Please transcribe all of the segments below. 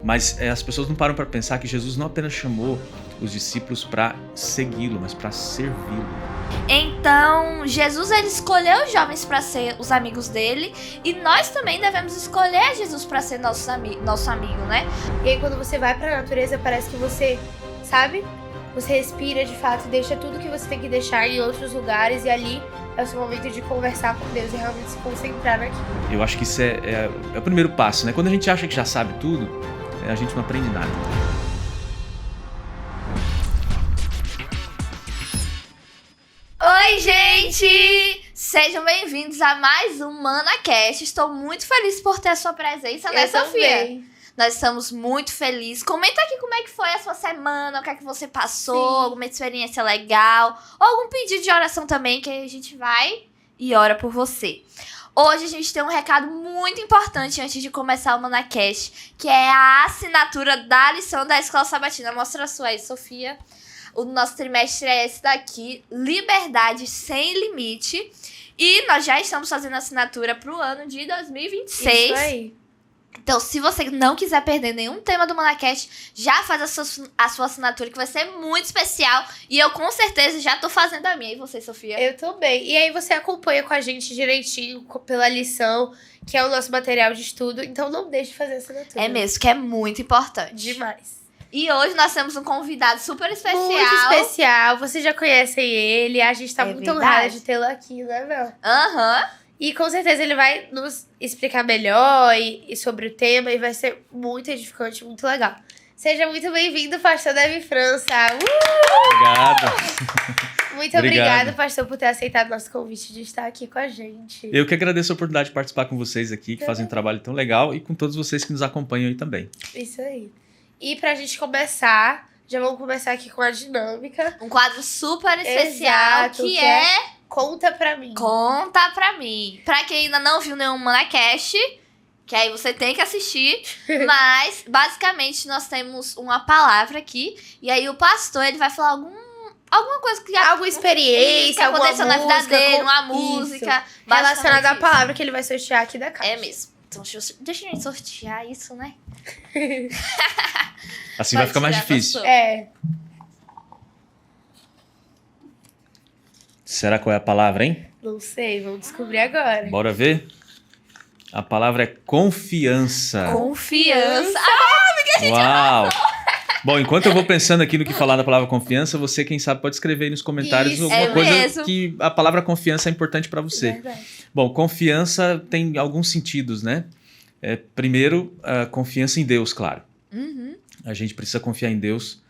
Mas as pessoas não param para pensar que Jesus não apenas chamou os discípulos para segui-lo, mas para servi-lo. Então, Jesus ele escolheu os jovens para ser os amigos dele, e nós também devemos escolher Jesus para ser nosso amigo, né? E aí quando você vai pra natureza, parece que você, sabe? Você respira de fato, deixa tudo que você tem que deixar em outros lugares, e ali é o seu momento de conversar com Deus e realmente se concentrar naquilo. Eu acho que isso é o primeiro passo, né? Quando a gente acha que já sabe tudo, a gente não aprende nada. Oi, gente! Sejam bem-vindos a mais um ManaCast. Estou muito feliz por ter a sua presença, né, Sofia? Também. Nós estamos muito felizes. Comenta aqui como é que foi a sua semana, o que é que você passou, Sim. alguma experiência legal, ou algum pedido de oração também, que a gente vai e ora por você. Hoje a gente tem um recado muito importante antes de começar o ManaCast, que é a assinatura da lição da Escola Sabatina. Mostra a sua aí, Sofia. O nosso trimestre é esse daqui, Liberdade Sem Limite. E nós já estamos fazendo assinatura para o ano de 2026. Isso aí. Então, se você não quiser perder nenhum tema do ManaCast, já faz a sua assinatura, que vai ser muito especial. E eu, com certeza, já tô fazendo a minha. E você, Sofia? Eu também. E aí você acompanha com a gente direitinho pela lição, que é o nosso material de estudo. Então não deixe de fazer a assinatura. É mesmo, que é muito importante. Demais. E hoje nós temos um convidado super especial. Muito especial. Vocês já conhecem ele. A gente tá É muito verdade. honrada de tê-lo aqui, né, Mel? Aham. E com certeza ele vai nos explicar melhor e sobre o tema. E vai ser muito edificante, muito legal. Seja muito bem-vindo, pastor Davi França. Obrigado. Muito Obrigado. obrigado, pastor, por ter aceitado nosso convite de estar aqui com a gente. Eu que agradeço a oportunidade de participar com vocês aqui, que fazem um trabalho tão legal, e com todos vocês que nos acompanham aí também. Isso aí. E pra gente começar, já vamos começar aqui com a dinâmica. Um quadro super especial, Exato, que que é Conta pra mim. Conta Pra Mim. Pra quem ainda não viu nenhum ManaCast, que aí você tem que assistir, mas basicamente nós temos uma palavra aqui, e aí o pastor ele vai falar alguma coisa que Alguma experiência, que alguma aconteceu na vida música, dele, uma isso. música Relacionada à basicamente palavra que ele vai sortear aqui da casa. isso. É mesmo. Então deixa a gente sortear isso, né? Assim vai ficar mais tirar, difícil. pastor. É. Será qual é a palavra, hein? Não sei, vamos descobrir agora. Bora ver? A palavra é confiança. Confiança. Uau! Bom, enquanto eu vou pensando aqui no que falar da palavra confiança, você, quem sabe, pode escrever aí nos comentários Isso, alguma é coisa mesmo. que a palavra confiança é importante para você. Verdade. Bom, confiança tem alguns sentidos, né? Primeiro, a confiança em Deus, claro. Uhum. A gente precisa confiar em Deus.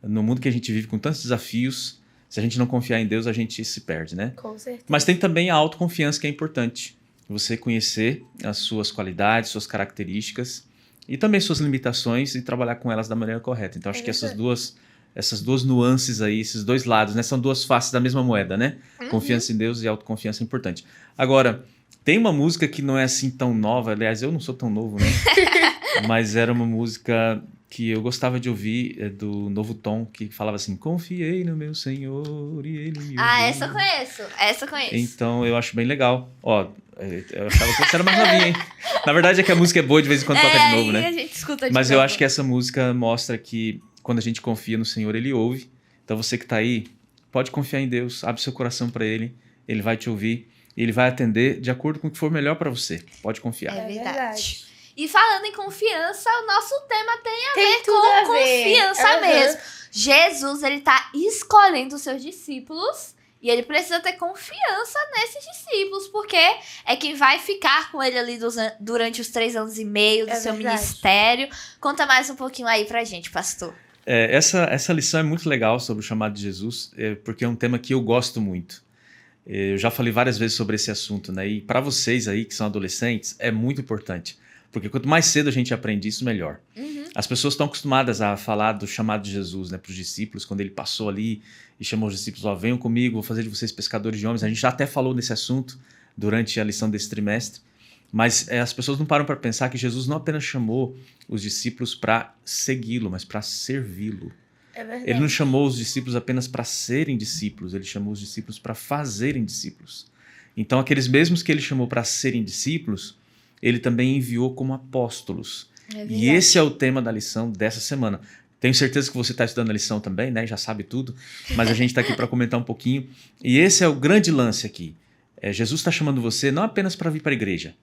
No mundo que a gente vive com tantos desafios, se a gente não confiar em Deus, a gente se perde, né? Com certeza. Mas tem também a autoconfiança, que é importante. Você conhecer as suas qualidades, suas características e também suas limitações e trabalhar com elas da maneira correta. Então, acho que essas duas nuances aí, esses dois lados, né? São duas faces da mesma moeda, né? Confiança em Deus e autoconfiança é importante. Agora, tem uma música que não é assim tão nova. Aliás, eu não sou tão novo, né? Mas era uma música que eu gostava de ouvir, do Novo Tom, que falava assim: confiei no meu Senhor e Ele me ouviu. Ah, essa eu conheço. Essa eu conheço. Então eu acho bem legal. Ó, eu achava que você era mais novinha, hein? Na verdade é que a música é boa, de vez em quando toca de novo, e né? a gente escuta de Mas eu novo. acho que essa música mostra que quando a gente confia no Senhor, Ele ouve. Então você que tá aí, pode confiar em Deus, abre seu coração para Ele, Ele vai te ouvir e Ele vai atender de acordo com o que for melhor para você. Pode confiar. É verdade. verdade. E falando em confiança, o nosso tema tem a Tem ver tudo com a ver. confiança Aham. mesmo. Jesus, ele tá escolhendo os seus discípulos e ele precisa ter confiança nesses discípulos, porque é quem vai ficar com ele ali durante os 3 anos e meio do É seu verdade. ministério. Conta mais um pouquinho aí pra gente, pastor. Essa lição é muito legal sobre o chamado de Jesus, porque é um tema que eu gosto muito. Eu já falei várias vezes sobre esse assunto, né? E para vocês aí que são adolescentes, é muito importante. Porque quanto mais cedo a gente aprende isso, melhor. Uhum. As pessoas estão acostumadas a falar do chamado de Jesus, né, para os discípulos, quando ele passou ali e chamou os discípulos: ó, venham comigo, vou fazer de vocês pescadores de homens. A gente já até falou nesse assunto durante a lição desse trimestre. Mas as pessoas não param para pensar que Jesus não apenas chamou os discípulos para segui-lo, mas para servi-lo. É verdade. Ele não chamou os discípulos apenas para serem discípulos, ele chamou os discípulos para fazerem discípulos. Então, aqueles mesmos que ele chamou para serem discípulos, ele também enviou como apóstolos. E esse é o tema da lição dessa semana. Tenho certeza que você está estudando a lição também, né? Já sabe tudo, mas a gente está aqui para comentar um pouquinho. E esse é o grande lance aqui. Jesus está chamando você não apenas para vir para a igreja.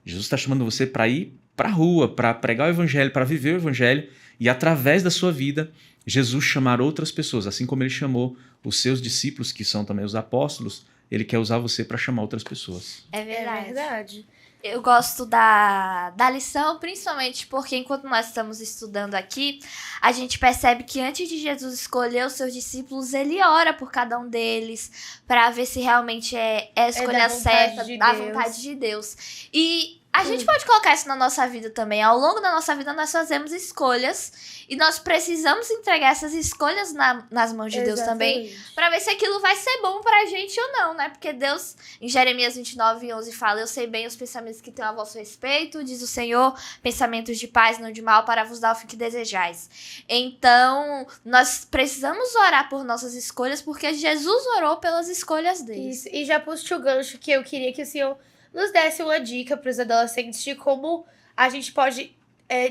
Jesus está chamando você para ir para a rua, para pregar o evangelho, para viver o evangelho e, através da sua vida, Jesus chamar outras pessoas. Assim como ele chamou os seus discípulos, que são também os apóstolos, ele quer usar você para chamar outras pessoas. É verdade. É verdade. Eu gosto da lição, principalmente porque enquanto nós estamos estudando aqui, a gente percebe que antes de Jesus escolher os seus discípulos, ele ora por cada um deles para ver se realmente é a escolha certa, da vontade de Deus. E a gente pode colocar isso na nossa vida também. Ao longo da nossa vida, nós fazemos escolhas e nós precisamos entregar essas escolhas nas mãos de Deus também, para ver se aquilo vai ser bom pra gente ou não, né? Porque Deus, em Jeremias 29:11, fala: eu sei bem os pensamentos que tenho a vosso respeito, diz o Senhor, pensamentos de paz, não de mal, para vos dar o fim que desejais. Então, nós precisamos orar por nossas escolhas, porque Jesus orou pelas escolhas dele. Isso, e já puxo o gancho que eu queria que o Senhor nos desse uma dica para os adolescentes de como a gente pode,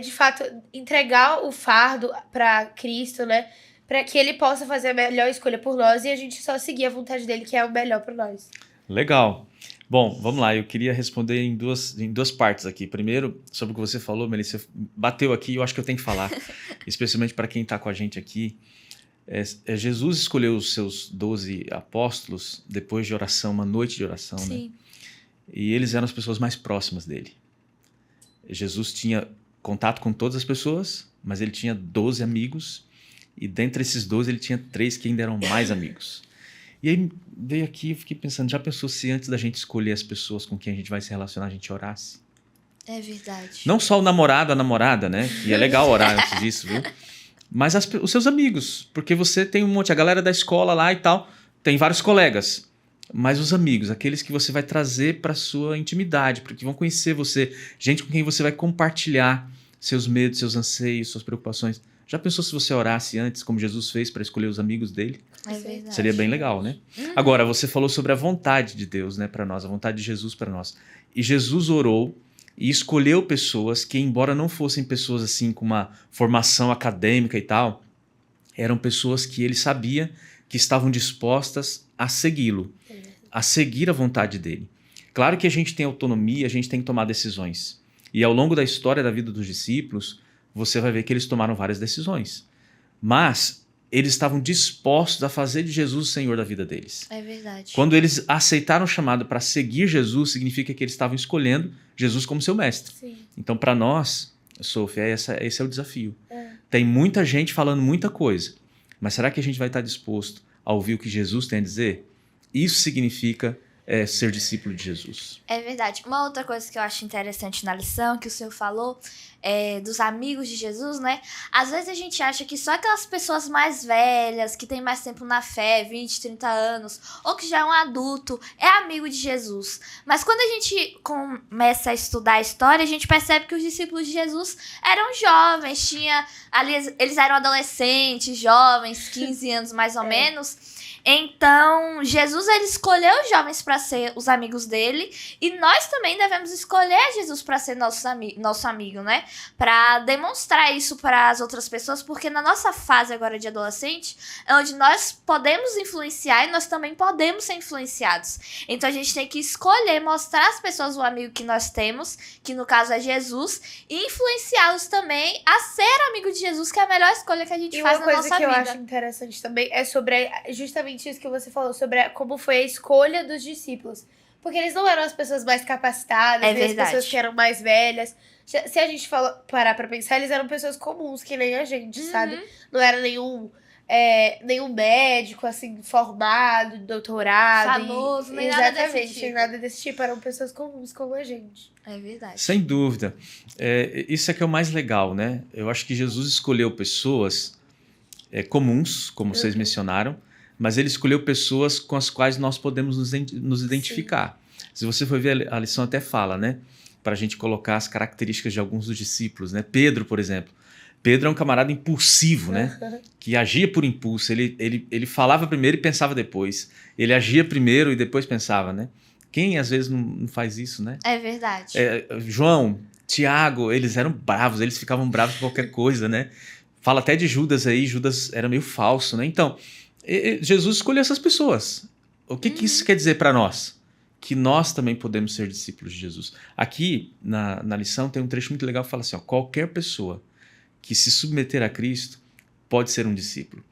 de fato, entregar o fardo para Cristo, né? Para que ele possa fazer a melhor escolha por nós e a gente só seguir a vontade dele, que é o melhor para nós. Legal. Bom, vamos lá. Eu queria responder em duas partes aqui. Primeiro, sobre o que você falou, Melissa, bateu aqui, eu acho que eu tenho que falar, especialmente para quem está com a gente aqui. Jesus escolheu os seus 12 apóstolos depois de oração, uma noite de oração, Sim. né? E eles eram as pessoas mais próximas dele. Jesus tinha contato com todas as pessoas, mas ele tinha 12 amigos, e dentre esses 12 ele tinha 3 que ainda eram mais amigos. E aí veio aqui, eu fiquei pensando, já pensou se antes da gente escolher as pessoas com quem a gente vai se relacionar, a gente orasse? É verdade. Não só o namorado, a namorada, né? E é legal orar antes disso, viu? Mas os seus amigos, porque você tem um monte, a galera da escola lá e tal, tem vários colegas. Mas os amigos, aqueles que você vai trazer para sua intimidade, porque vão conhecer você, gente com quem você vai compartilhar seus medos, seus anseios, suas preocupações. Já pensou se você orasse antes, como Jesus fez, para escolher os amigos dele? É verdade. Seria bem legal, né? Agora, você falou sobre a vontade de Deus, né, para nós, a vontade de Jesus para nós. E Jesus orou e escolheu pessoas que, embora não fossem pessoas assim com uma formação acadêmica e tal, eram pessoas que ele sabia que estavam dispostas a segui-lo, a seguir a vontade dele. Claro que a gente tem autonomia, a gente tem que tomar decisões. E ao longo da história da vida dos discípulos, você vai ver que eles tomaram várias decisões. Mas eles estavam dispostos a fazer de Jesus o Senhor da vida deles. É verdade. Quando eles aceitaram o chamado para seguir Jesus, significa que eles estavam escolhendo Jesus como seu mestre. Sim. Então, para nós, Sofia, esse é o desafio. Tem muita gente falando muita coisa, mas será que a gente vai estar disposto a ouvir o que Jesus tem a dizer? Isso significa ser discípulo de Jesus. É verdade. Uma outra coisa que eu acho interessante na lição, que o senhor falou, dos amigos de Jesus, né? Às vezes a gente acha que só aquelas pessoas mais velhas, que têm mais tempo na fé, 20, 30 anos, ou que já é um adulto, é amigo de Jesus. Mas quando a gente começa a estudar a história, a gente percebe que os discípulos de Jesus eram jovens, eles eram adolescentes, jovens, 15 anos mais ou menos. Então, Jesus, ele escolheu os jovens para ser os amigos dele, e nós também devemos escolher Jesus para ser nosso amigo, né? Para demonstrar isso para as outras pessoas, porque na nossa fase agora de adolescente, é onde nós podemos influenciar e nós também podemos ser influenciados. Então, a gente tem que escolher mostrar às pessoas o amigo que nós temos, que no caso é Jesus, e influenciá-los também a ser amigo de Jesus, que é a melhor escolha que a gente faz na nossa vida. E uma coisa que eu acho interessante também é sobre justamente isso que você falou, sobre como foi a escolha dos discípulos. Porque eles não eram as pessoas mais capacitadas, nem as pessoas que eram mais velhas. Se a gente parar pra pensar, eles eram pessoas comuns, que nem a gente, sabe? Não era nenhum médico, assim, formado, doutorado. Famoso, nem nada desse Exatamente, tipo. nada desse tipo. Eram pessoas comuns como a gente. É verdade. Sem dúvida. Isso é que é o mais legal, né? Eu acho que Jesus escolheu pessoas comuns, como vocês mencionaram, mas ele escolheu pessoas com as quais nós podemos nos identificar. Sim. Se você for ver, a lição até fala, né? Para a gente colocar as características de alguns dos discípulos, né? Pedro, por exemplo. Pedro é um camarada impulsivo, né? Que agia por impulso. Ele falava primeiro e pensava depois. Ele agia primeiro e depois pensava, né? Quem às vezes não faz isso, né? É verdade. João Tiago, eles eram bravos, eles ficavam bravos com qualquer coisa, né? Fala até de Judas aí, Judas era meio falso, né? Então, Jesus escolheu essas pessoas. O que isso quer dizer para nós? Que nós também podemos ser discípulos de Jesus. Aqui, na lição, tem um trecho muito legal que fala assim, ó, qualquer pessoa que se submeter a Cristo pode ser um discípulo.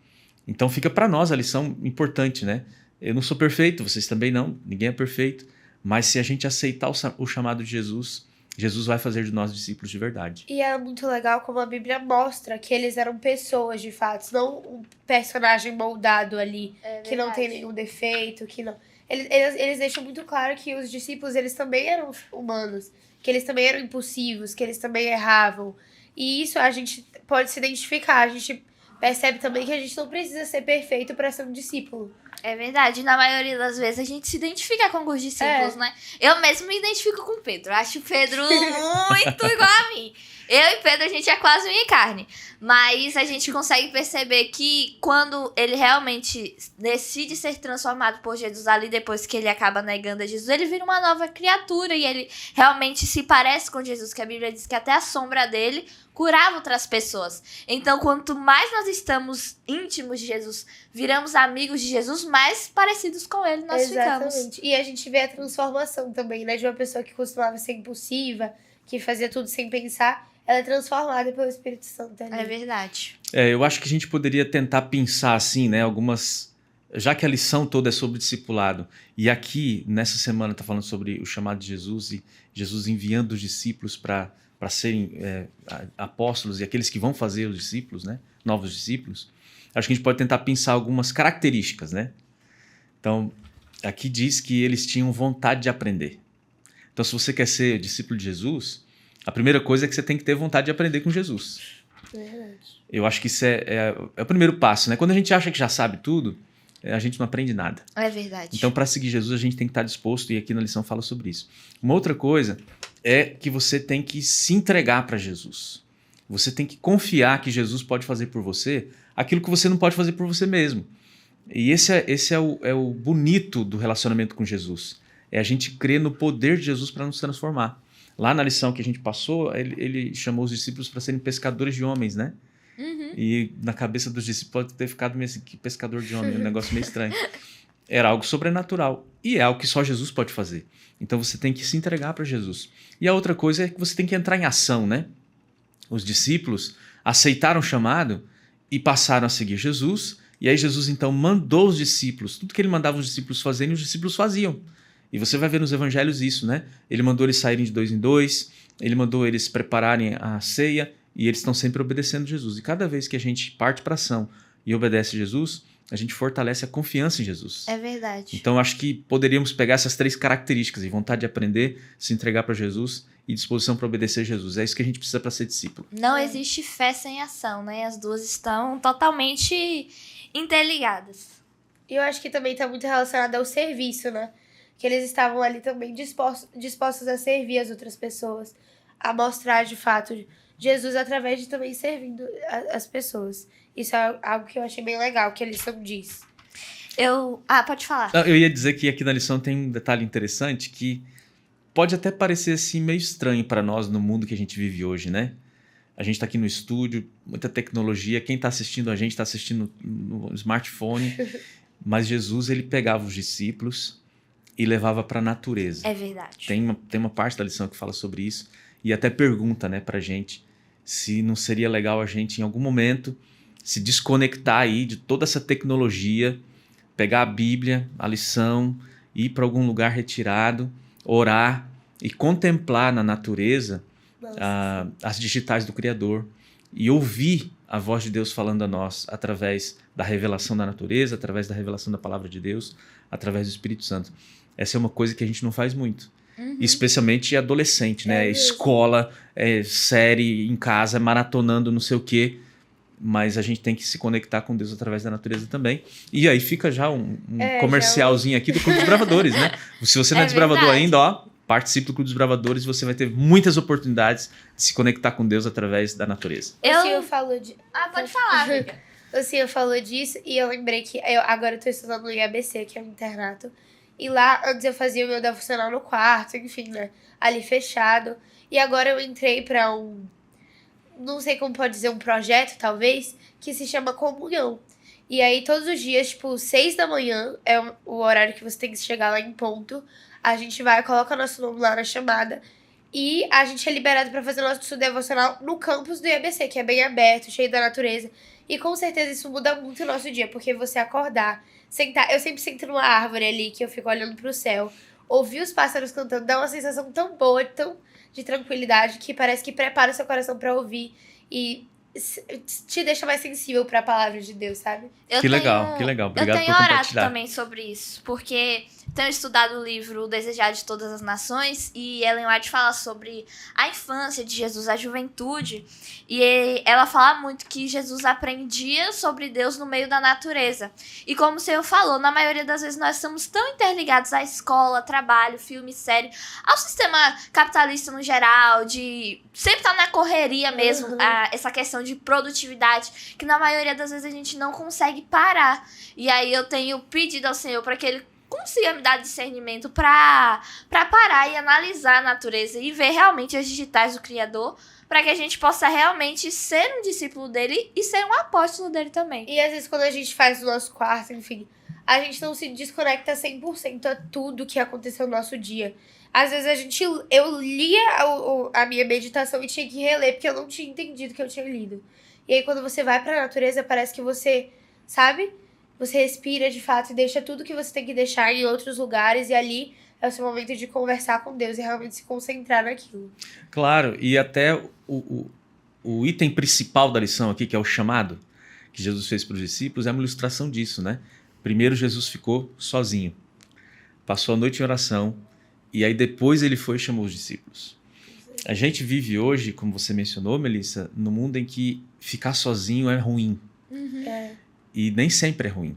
Então fica para nós a lição importante, né? Eu não sou perfeito, vocês também não, ninguém é perfeito, mas se a gente aceitar o chamado de Jesus, Jesus vai fazer de nós discípulos de verdade. E é muito legal como a Bíblia mostra que eles eram pessoas de fato, não um personagem moldado ali, que não tem nenhum defeito, que não... Eles deixam muito claro que os discípulos, eles também eram humanos, que eles também eram impulsivos, que eles também erravam. E isso a gente pode se identificar, a gente percebe também que a gente não precisa ser perfeito para ser um discípulo. É verdade, na maioria das vezes a gente se identifica com alguns discípulos, né? Eu mesmo me identifico com o Pedro, acho o Pedro muito igual a mim. Eu e Pedro, a gente é quase unha e carne. Mas a gente consegue perceber que quando ele realmente decide ser transformado por Jesus ali, depois que ele acaba negando a Jesus, ele vira uma nova criatura e ele realmente se parece com Jesus, que a Bíblia diz que até a sombra dele curava outras pessoas. Então, quanto mais nós estamos íntimos de Jesus, viramos amigos de Jesus, mais parecidos com ele nós ficamos. E a gente vê a transformação também, né? De uma pessoa que costumava ser impulsiva, que fazia tudo sem pensar, ela é transformada pelo Espírito Santo. É verdade. Eu acho que a gente poderia tentar pensar assim, né? Algumas... Já que a lição toda é sobre discipulado, e aqui, nessa semana, está falando sobre o chamado de Jesus e Jesus enviando os discípulos para serem apóstolos e aqueles que vão fazer os discípulos, né? Novos discípulos. Acho que a gente pode tentar pensar algumas características, né? Então, aqui diz que eles tinham vontade de aprender. Então, se você quer ser discípulo de Jesus, a primeira coisa é que você tem que ter vontade de aprender com Jesus. Verdade. Eu acho que isso é o primeiro passo, né? Quando a gente acha que já sabe tudo, a gente não aprende nada. É verdade. Então, para seguir Jesus, a gente tem que estar disposto, e aqui na lição fala sobre isso. Uma outra coisa é que você tem que se entregar para Jesus. Você tem que confiar que Jesus pode fazer por você aquilo que você não pode fazer por você mesmo. E esse é o bonito do relacionamento com Jesus. É a gente crer no poder de Jesus para nos transformar. Lá na lição que a gente passou, ele chamou os discípulos para serem pescadores de homens, né? Uhum. E na cabeça dos discípulos pode ter ficado meio assim, que pescador de homem, um negócio meio estranho. Era algo sobrenatural. E é algo que só Jesus pode fazer. Então você tem que se entregar para Jesus. E a outra coisa é que você tem que entrar em ação, né? Os discípulos aceitaram o chamado e passaram a seguir Jesus. E aí Jesus então mandou os discípulos, tudo que ele mandava os discípulos fazerem, os discípulos faziam. E você vai ver nos evangelhos isso, né? Ele mandou eles saírem de 2 em 2, ele mandou eles prepararem a ceia, e eles estão sempre obedecendo Jesus. E cada vez que a gente parte para ação e obedece Jesus, a gente fortalece a confiança em Jesus. É verdade. Então, acho que poderíamos pegar essas 3 características, vontade de aprender, se entregar para Jesus e disposição para obedecer Jesus. É isso que a gente precisa para ser discípulo. Não existe fé sem ação, né? As duas estão totalmente interligadas. E eu acho que também está muito relacionado ao serviço, né? Que eles estavam ali também dispostos a servir as outras pessoas, a mostrar de fato Jesus através de também servindo as pessoas. Isso é algo que eu achei bem legal, que a lição diz. Pode falar. Eu ia dizer que aqui na lição tem um detalhe interessante que pode até parecer assim meio estranho para nós no mundo que a gente vive hoje, né? A gente está aqui no estúdio, muita tecnologia, quem está assistindo a gente está assistindo no smartphone, mas Jesus ele pegava os discípulos e levava para a natureza. É verdade. Tem uma parte da lição que fala sobre isso e até pergunta, né, pra gente se não seria legal a gente em algum momento se desconectar aí de toda essa tecnologia, pegar a Bíblia, a lição, ir para algum lugar retirado, orar e contemplar na natureza as digitais do Criador e ouvir a voz de Deus falando a nós através da revelação da natureza, através da revelação da palavra de Deus, através do Espírito Santo. Essa é uma coisa que a gente não faz muito. Uhum. Especialmente adolescente, né? Escola, série em casa, maratonando não sei o quê. Mas a gente tem que se conectar com Deus através da natureza também. E aí fica já um comercialzinho aqui do Clube dos Bravadores, né? Se você não é desbravador ainda, ó, participe do Clube dos Bravadores e você vai ter muitas oportunidades de se conectar com Deus através da natureza. O senhor falou de... Pode falar, amiga. O senhor falou disso e eu lembrei que agora eu tô estudando no IABC, que é um internato. E lá, antes eu fazia o meu devocional no quarto, enfim, né? Ali fechado. E agora eu entrei pra não sei como pode dizer, um projeto, talvez, que se chama Comunhão. E aí, todos os dias, tipo, 6 da manhã, é o horário que você tem que chegar lá em ponto. A gente vai, coloca nosso nome lá na chamada. E a gente é liberado pra fazer nosso devocional no campus do IABC, que é bem aberto, cheio da natureza. E com certeza isso muda muito o nosso dia, porque você acordar, sentar... Eu sempre sento numa árvore ali, que eu fico olhando pro céu. Ouvir os pássaros cantando dá uma sensação tão boa, tão de tranquilidade, que parece que prepara o seu coração pra ouvir. E te deixa mais sensível pra palavra de Deus, sabe? Que legal. Obrigado eu tenho por orado compartilhar. também sobre isso, porque tenho estudado o livro O Desejar de Todas as Nações, e Ellen White fala sobre a infância de Jesus, a juventude, e ela fala muito que Jesus aprendia sobre Deus no meio da natureza. E como o Senhor falou, na maioria das vezes nós estamos tão interligados à escola, trabalho, filme, série, ao sistema capitalista no geral, de sempre estar na correria mesmo, essa questão de produtividade, que na maioria das vezes a gente não consegue parar. E aí eu tenho pedido ao Senhor para que Ele consiga me dar discernimento para parar e analisar a natureza e ver realmente as digitais do Criador, para que a gente possa realmente ser um discípulo dele e ser um apóstolo dele também. E às vezes quando a gente faz o nosso quarto, enfim, a gente não se desconecta 100% a tudo que aconteceu no nosso dia. Às vezes eu lia a minha meditação e tinha que reler, porque eu não tinha entendido o que eu tinha lido. E aí quando você vai pra natureza, parece que você, sabe? Você respira de fato e deixa tudo que você tem que deixar em outros lugares. E ali é o seu momento de conversar com Deus e realmente se concentrar naquilo. Claro, e até o item principal da lição aqui, que é o chamado que Jesus fez para os discípulos, é uma ilustração disso, né? Primeiro Jesus ficou sozinho, passou a noite em oração, e aí depois ele foi e chamou os discípulos. A gente vive hoje, como você mencionou, Melissa, num mundo em que ficar sozinho é ruim. E nem sempre é ruim.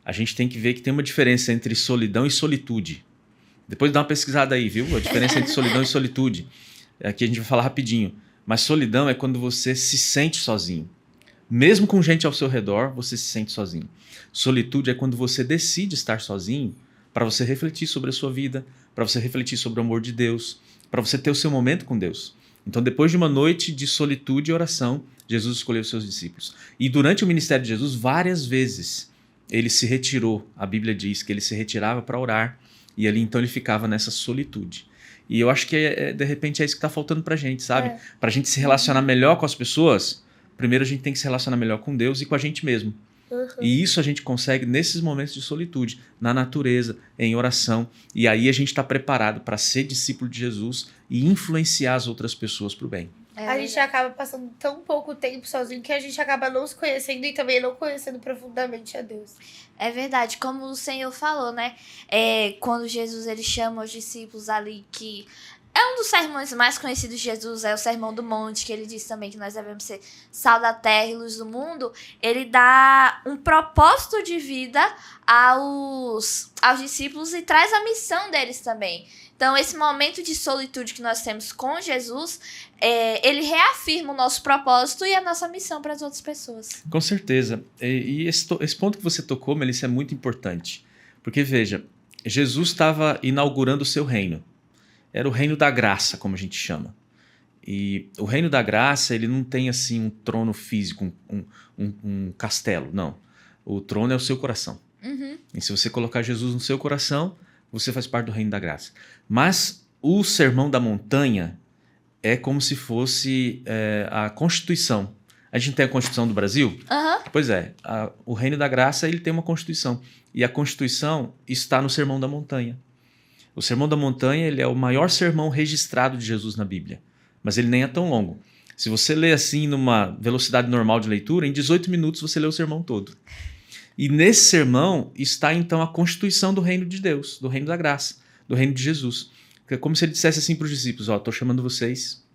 A gente tem que ver que tem uma diferença entre solidão e solitude. Depois dá uma pesquisada aí, viu? A diferença entre solidão e solitude. Aqui a gente vai falar rapidinho. Mas solidão é quando você se sente sozinho. Mesmo com gente ao seu redor, você se sente sozinho. Solitude é quando você decide estar sozinho para você refletir sobre a sua vida, para você refletir sobre o amor de Deus, para você ter o seu momento com Deus. Então, depois de uma noite de solitude e oração, Jesus escolheu os seus discípulos. E durante o ministério de Jesus, várias vezes, ele se retirou. A Bíblia diz que ele se retirava para orar, e ali então ele ficava nessa solitude. E eu acho que, de repente, é isso que está faltando para a gente, sabe? Para a gente se relacionar melhor com as pessoas, primeiro a gente tem que se relacionar melhor com Deus e com a gente mesmo. E isso a gente consegue nesses momentos de solitude, na natureza, em oração. E aí a gente está preparado para ser discípulo de Jesus e influenciar as outras pessoas para o bem. A gente acaba passando tão pouco tempo sozinho que a gente acaba não se conhecendo e também não conhecendo profundamente a Deus. É verdade, como o Senhor falou, né? Quando Jesus ele chama os discípulos ali, que é um dos sermões mais conhecidos de Jesus, é o Sermão do Monte, que ele diz também que nós devemos ser sal da terra e luz do mundo. Ele dá um propósito de vida aos discípulos e traz a missão deles também. Então, esse momento de solitude que nós temos com Jesus, ele reafirma o nosso propósito e a nossa missão para as outras pessoas. Com certeza. E esse ponto que você tocou, Melissa, é muito importante. Porque, veja, Jesus estava inaugurando o seu reino. Era o reino da graça, como a gente chama. E o reino da graça, ele não tem assim um trono físico, um castelo, não. O trono é o seu coração. E se você colocar Jesus no seu coração, você faz parte do reino da graça. Mas o Sermão da Montanha é como se fosse a Constituição. A gente não tem a Constituição do Brasil? Pois é, o reino da graça ele tem uma Constituição. E a Constituição está no Sermão da Montanha. O Sermão da Montanha ele é o maior sermão registrado de Jesus na Bíblia. Mas ele nem é tão longo. Se você lê assim numa velocidade normal de leitura, em 18 minutos você lê o sermão todo. E nesse sermão está então a constituição do reino de Deus, do reino da graça, do reino de Jesus. É como se ele dissesse assim para os discípulos, estou chamando vocês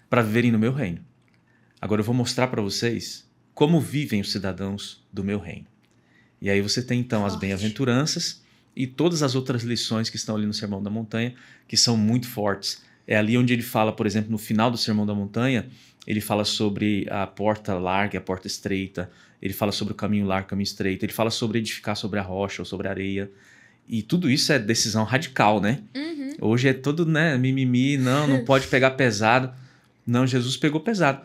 para viverem no meu reino. Agora eu vou mostrar para vocês como vivem os cidadãos do meu reino. E aí você tem então as bem-aventuranças e todas as outras lições que estão ali no Sermão da Montanha, que são muito fortes. É ali onde ele fala, por exemplo, no final do Sermão da Montanha, ele fala sobre a porta larga e a porta estreita, ele fala sobre o caminho largo e o caminho estreito, ele fala sobre edificar sobre a rocha ou sobre a areia. E tudo isso é decisão radical, né? Uhum. Hoje é todo, né, mimimi, não pode pegar pesado. Não, Jesus pegou pesado.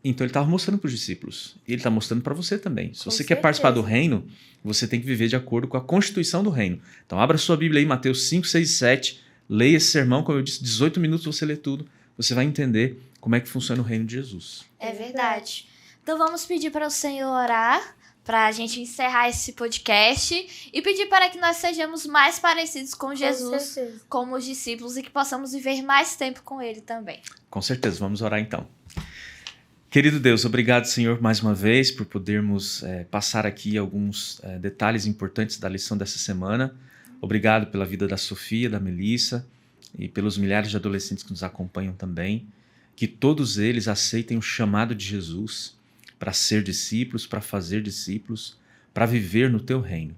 Então ele estava mostrando para os discípulos. E ele está mostrando para você também. Se Com você quer certeza. participar do reino, você tem que viver de acordo com a constituição do reino. Então abra sua Bíblia aí, Mateus 5, 6 e 7. Leia esse sermão, como eu disse, 18 minutos você lê tudo. Você vai entender como é que funciona o reino de Jesus. É verdade. Então vamos pedir para o Senhor orar, para a gente encerrar esse podcast e pedir para que nós sejamos mais parecidos com Jesus, certeza. como os discípulos, e que possamos viver mais tempo com Ele também. Com certeza, vamos orar então. Querido Deus, obrigado, Senhor, mais uma vez por podermos passar aqui alguns detalhes importantes da lição dessa semana. Obrigado pela vida da Sofia, da Melissa e pelos milhares de adolescentes que nos acompanham também. Que todos eles aceitem o chamado de Jesus para ser discípulos, para fazer discípulos, para viver no Teu reino.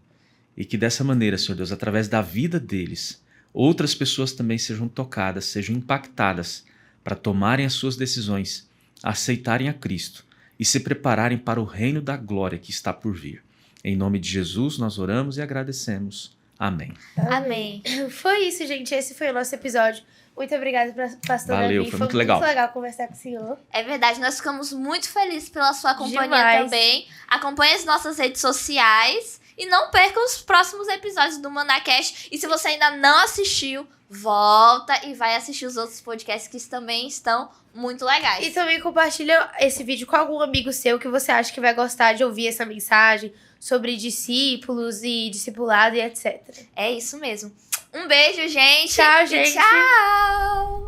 E que dessa maneira, Senhor Deus, através da vida deles, outras pessoas também sejam tocadas, sejam impactadas para tomarem as suas decisões, aceitarem a Cristo e se prepararem para o reino da glória que está por vir. Em nome de Jesus nós oramos e agradecemos. Amém. Amém. Foi isso, gente. Esse foi o nosso episódio. Muito obrigada, pastor Valeu, Davi. foi muito legal. Muito legal conversar com o senhor. É verdade, nós ficamos muito felizes pela sua companhia Demais. também. Acompanhe as nossas redes sociais e não perca os próximos episódios do ManaCast. E se você ainda não assistiu, volta e vai assistir os outros podcasts que também estão muito legais. E também compartilha esse vídeo com algum amigo seu que você acha que vai gostar de ouvir essa mensagem sobre discípulos e discipulado e etc. É isso mesmo. Um beijo, gente. Tchau, E gente. tchau.